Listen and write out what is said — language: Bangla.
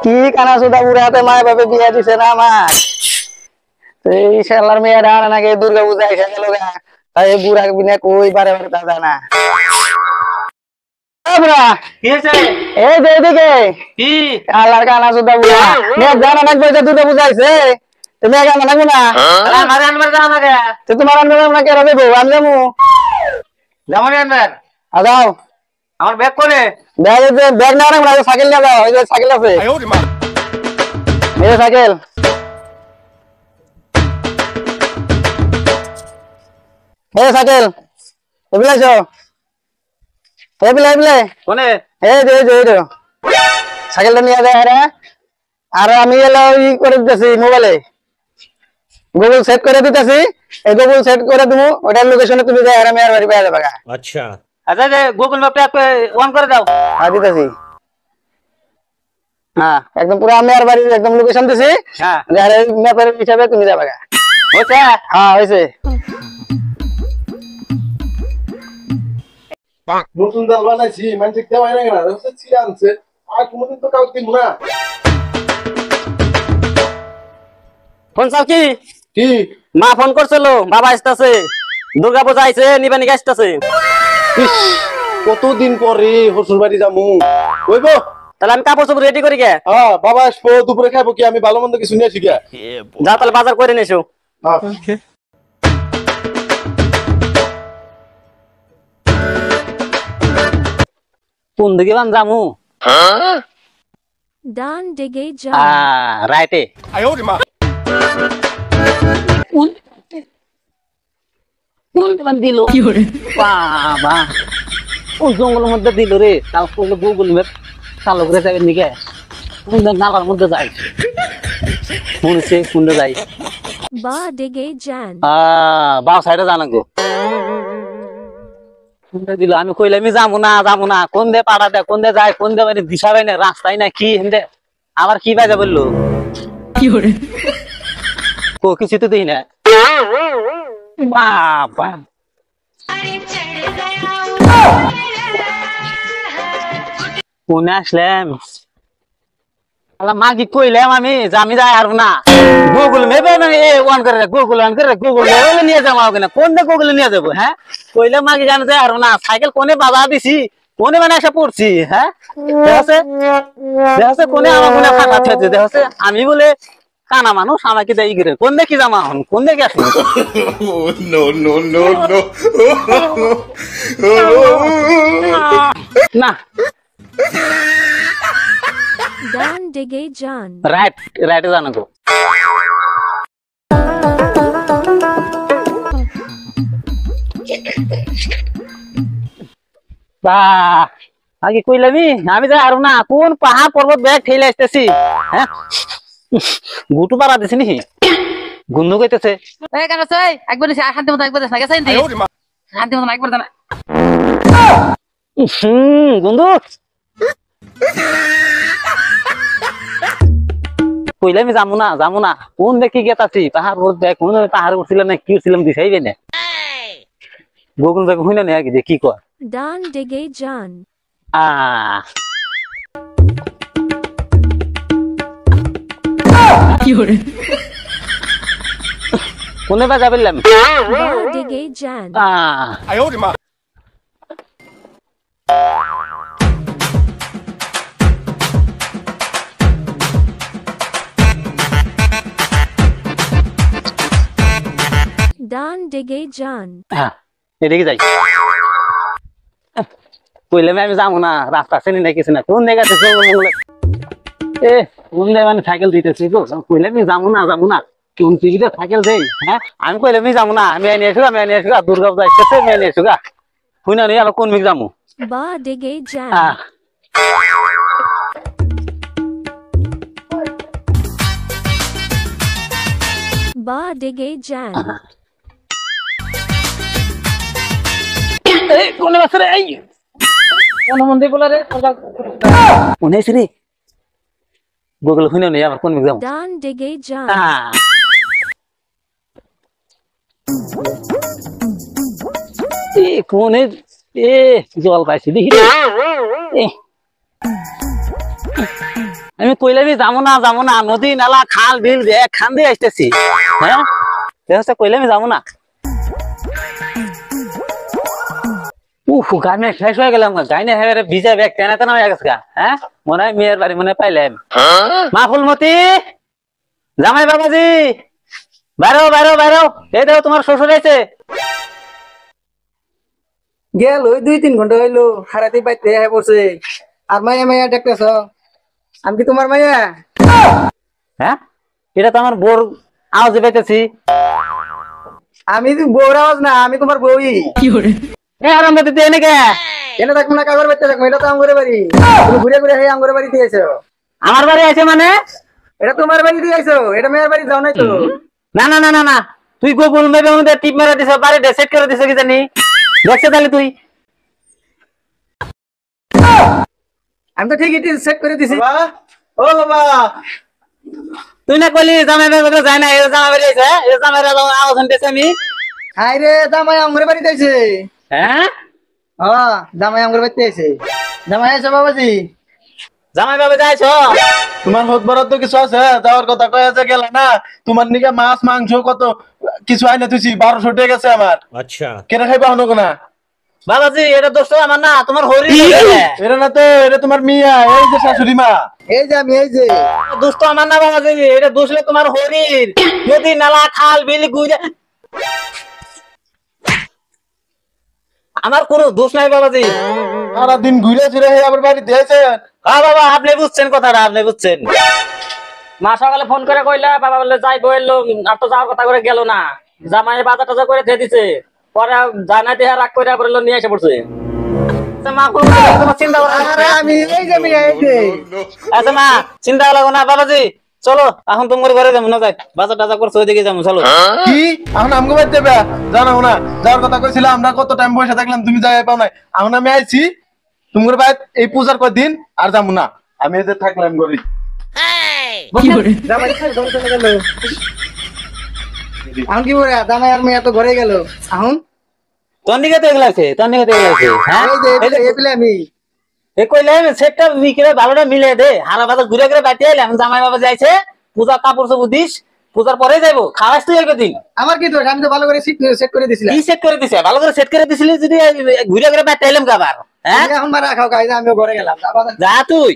কি কানা সুদা বুড়াতে মায়ের বাপে বিয়া দিছে না আমার এই শালার মেয়েরা নাকি দুর্গা পূজা এসে গেল গা তাই বুড়া বিনা কই বারে বারে তা জানা এই যে এদিকে কি আল্লাহর কানা সুদা বুড়া মেয়ে জানা নাকি বলছে দুর্গা পূজা আইছে তুমি আগে আনা নাকি না আমার আনবার যাও না কে তো তোমার আনবার না কে রাবে বউ আমি যাবো যাবো আনবার আদাও আমার ব্যাগ কোনে ব্যাগ না রাখো সাইকেল নিয়ে যাও এই যে সাইকেল আছে এই সাইকেল এই সাইকেল এবিলে যাও এবিলে কোনে এই যে সাইকেলটা নিয়ে যায় আরে আর আমি এলো ই করে দিতেছি মোবাইলে গুগল সেট করে দিতেছি এই গুগল সেট করে দেবো ওটার লোকেশনে তুমি যাই আর আমি আর বাড়ি পেয়ে যাবে আচ্ছা আচ্ছা যে গুগল ম্যাপটা অন করে দাও হ্যাঁ দিতেছি হ্যাঁ একদম পুরো আমি আর বাড়ির একদম লোকেশন দিছি হ্যাঁ আর ম্যাপের হিসাবে তুমি যাবে হয়েছে হ্যাঁ হয়েছে নতুন দল বানাইছি মানুষ দেওয়াই না কেনা হচ্ছে আনছে আর কোনদিন তো কাউকে দিব না ফোন চাও কি কি মা ফোন করছিল বাবা আসতেছে দুর্গা পূজা আইছে নিবা নিকে আসতেছে কতদিন পরে হসুর বাড়ি যামু কইব তাহলে আমি কাপড় চোপড় রেডি করি গে হ্যাঁ বাবা আসবো দুপুরে খাবো কি আমি ভালো মন্দ কিছু নিয়ে আসি গে যা তাহলে বাজার করে নিয়েছো কোন দিকে বান যামু ডান দিকে যা রাইটে দিল বাবা ও জঙ্গলের মধ্যে দিল রে তাহলে গুগল ম্যাপ চালু করে যাবেন নিকে নালার মধ্যে যাই মনে কোনটা যাই বা দিকে যান বা সাইডে জানা গো দিল আমি কইলে আমি যাবো না কোন দে পাড়া দে কোন দে যায় কোন দে মানে দিশা পাই না রাস্তায় না কি হেন্দে আবার কি বাজে বললো কি করে কো কিছু তো দেই না বাবা কোনে আসলাম মাগি কইলাম আমি যে আমি যাই আর না গুগল ম্যাপে মানে অন করে গুগল ম্যাপে নিয়ে যাবো না কোন দে গুগল নিয়ে যাবো হ্যাঁ কইলাম মাগি জানে যাই আর না সাইকেল কোনে বাধা দিছি কোনে মানে এসে পড়ছি হ্যাঁ দেখছে কোনে আমার কোনে ফাঁকা থাকছে দেখছে আমি বলে কানা মানুষ আমাকে দেই গিরে কোন দেখি জামা হন কোন দেখি আসুন না ডান দিকে যান রাইটে জানো গো বাহ আগে কইলামি আমি যাই আর না কোন পাহাড় পর্বত ব্যাগ ঠেলে আসতেছি হ্যাঁ গুটু পাড়া দিছি নি গুন্নু কইতেছে এই কেন আছে একবার দিছি শান্তি মতো একবার দেখ গেছে শান্তি মতো একবার দেনা গুন্দু কইলামি যামু না কোন দেখি গেতাছি পাহাড় পর্বত ব্যাগ কোন পাহাড় উঠছিলাম না কি উঠছিলাম দিছাইবে না গুগল ব্যাগ হইনা না কি কি কয় ডান দিকে যান কি করে কোনে বাজা বললাম বা দিকে যান ডান দিকে যান এদিকে যাই কইলাম আমি যাবো না রাস্তা চেনি না কিছু না কোন জায়গাতে কোন জায়গায় মানে সাইকেল দিতেছি গো কইলাম আমি যাবো না কোন টিভিতে সাইকেল দেই হ্যাঁ আমি কইলাম আমি যাবো না আমি এনে এসো দুর্গা পূজা আসতেছে আমি এনে এসো গা হুইনা নেই আলো কোন মিক যাবো বা দিকে যান বা দিকে যান কোনে বাসরে এই কোন মন্দির বলা রে কোনে রে গুগল হুইনা নেই আবার কোন মিক যাবো ডান দিকে যান কোনে জল পাইছি দেখি আমি কইলামই যাবো না নদী নালা খাল বিল যে খান দিয়ে আসতেছি হ্যাঁ দেখছ কইলামই যাবো না গানে শেষ হয়ে গেলাম গাইনে হেরে ভিজা ব্যাগ টেনা টেনা হয়ে গেছে হ্যাঁ মনে হয় মেয়ের বাড়ি মনে পাইলাম মা ফুলমতি জামাই বাবাজি বাইরো বাইরো বাইরো এই দেখো তোমার শ্বশুর আছে গেল ওই 2-3 ঘন্টা হইলো হারাতে বাইতে আয় পড়ছে আর মাইয়া মাইয়া ডাকতেছ আমি কি তোমার মাইয়া হ্যাঁ এটা তো আমার বোর আওয়াজ পাইতেছি আমি তো বউর আওয়াজ না আমি তোমার বউই আরাম দিতে এনেকে এনে থাকবো না কাগর বাইতে থাকবো এটা তো আমগরে বাড়ি তুমি ঘুরে ঘুরে এই আমগরে বাড়িতে আইছো আমার বাড়ি আছে মানে এটা তোমার বাড়িতে আইছো এটা মেয়ের বাড়ি যাও নাই তো না না না না না তুই গুগল ম্যাপে মধ্যে টিপ মেরে দিছ বাড়ি সেট করে দিছ কি জানি দেখছ তাহলে তুই আমি তো ঠিকই সেট করে দিছি বাবা ও বাবা তুই না কইলি জামাই বাড়ি যায় না এই জামাই বাড়ি আছে এই জামাই আওয়াজ শুনতেছি আমি হাই রে জামাই আমগরে বাড়িতে আইছে হ্যাঁ হ্যাঁ জামাই আমগরে বাড়িতে আইছে জামাই আইছে বাবাজি জামাই বাবা যাইছো তোমার হোত বরাদ তো কিছু আছে যাওয়ার কথা কয়ে আছে গেল না তোমার নিকে মাছ মাংস কত কিছু আইনা তুইছি 1200 টাকা গেছে আমার अच्छा কেন খাইবা হনো না বাবাজি এটা দোষ তো আমার না তোমার হরি এটা না তো এটা তোমার মিয়া এই যে শাশুড়ি মা এই যে আমি এই যে দোষ তো আমার না বাবাজি এটা দোষলে তোমার হরির নদী নালা খাল বিল গুজে আমার কোনো দোষ নাই বাবাজি সারা দিন ঘুরে ফিরে আবার বাড়িতে আছেন হ্যাঁ বাবা আপনি বুঝছেন কথাটা আপনি বুঝছেন মা সকালে ফোন করে কইলা বাবা বললে যাই বললো আর তো যাওয়ার কথা করে গেল না জামাই বাজার টাজার করে দিয়ে দিছে পরে জানা দিয়ে রাগ করে বললো নিয়ে এসে পড়ছে মা কোনো চিন্তা করো আরে আমি এই যে আমি এই যে আচ্ছা মা চিন্তা করো না বাবাজি চলো এখন তোমার ঘরে যাবো না যাই বাজার টাজার করছো ওইদিকে যাবো চলো কি এখন আমগো বাড়িতে যাবে জানো না যাওয়ার কথা কইছিলাম আমরা কত টাইম বসে থাকলাম তুমি যাই পাও নাই এখন আমি আইছি তোমার বাড়ি এই পূজার কদিন আর যাবো না আমি এই যে থাকলাম গরি জামাই ঘরে চলে গেল এখন কি বলে জামাই আর মেয়ে তো ঘরে গেল এখন তোর দিকে তো এগুলো আছে তোর দিকে তো এগুলো আছে হ্যাঁ এই যে এই পেলে আমি এ কইলে সেটটা বিকেলে ভালোটা মিলে দে হারা বাজার ঘুরে ঘুরে বাটি আইলে এখন জামাই বাবা যাইছে পূজা কাপড় সব দিস পূজার পরে যাইবো খাওয়াস তুই একদিন আমার কি দোষ আমি তো ভালো করে সেট করে দিছিলাম কি সেট করে দিছে ভালো করে সেট করে দিছিলি যদি ঘুরে ঘুরে বাটি আইলাম কাবার হ্যাঁ এখন মারা খাও কাজ আমি ঘরে গেলাম যা তুই